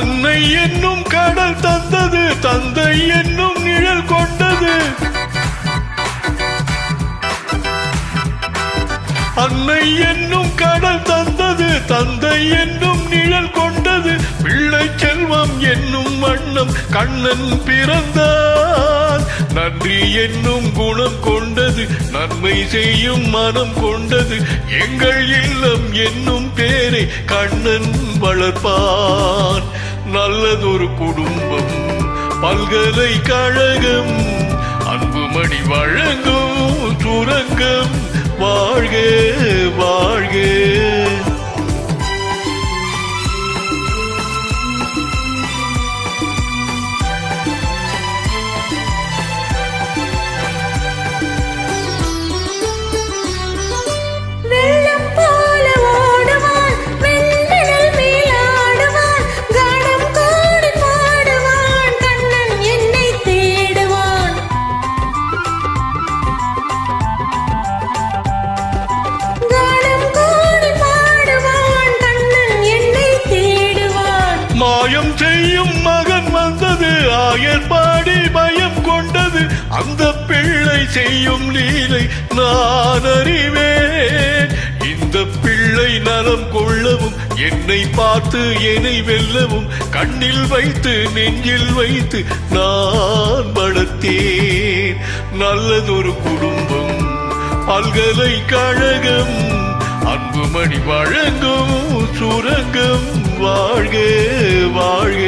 அன்னை என்னும் கடல் தந்தது, தந்தை என்னும் நிழல் கொண்டது. அன்னை என்னும் கடல் தந்தது, தந்தை என்னும் நிழல் கொண்டது. பிள்ளை செல்வம் என்னும் வண்ணம் கண்ணன் பிறந்தான். நன்றி என்னும் குணம் கொண்டது, நன்மை செய்யும் மனம் கொண்டது. எங்கள் இல்லம் என்னும் பேரை கண்ணன் வளர்ப்பான். நல்லதொரு குடும்பம், பல்கலைக்கழகம், அன்புமணி வழங்கும் சுரங்கம். வாழ்க வாழ்க. மாயம் செய்யும் மகன் வந்தது, ஆயர் பாடி பயம் கொண்டது. அந்த பிள்ளை செய்யும் லீலை நான் அறிவேன். இந்த பிள்ளை நலம் கொள்ளவும், என்னை பார்த்து என்னை வெல்லவும், கண்ணில் வைத்து நெஞ்சில் வைத்து நான் வளர்த்தேன். நல்லதொரு குடும்பம், பல்கலைக்கழகம், அன்புமணி வழங்கும் சுரங்கம். வாழ்க வாழ்க.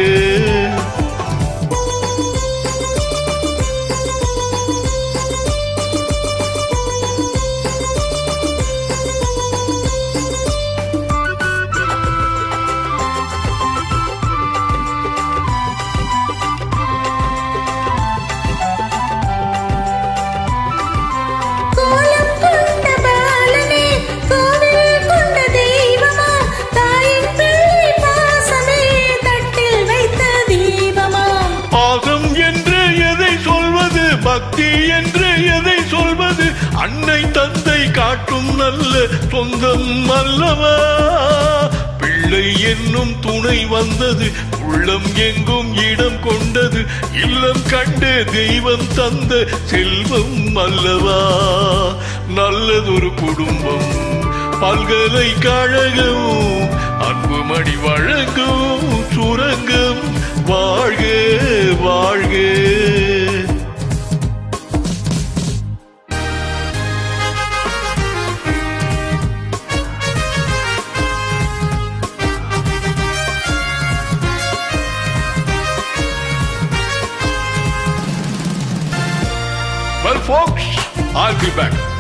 பக்தி என்று எதை சொல்வது? அன்னை தந்தை காட்டும் நல்ல சொந்தம் அல்லவா? பிள்ளை என்னும் துணை வந்தது, உள்ளம் எங்கும் இடம் கொண்டது. இல்லம் கண்டு தெய்வம் தந்த செல்வம் அல்லவா? நல்லதொரு குடும்பம், பல்கலைக்கழகம், அன்புமணி வழங்கும் சுரங்கம். வாழ்க வாழ்க. Well folks, I'll be back.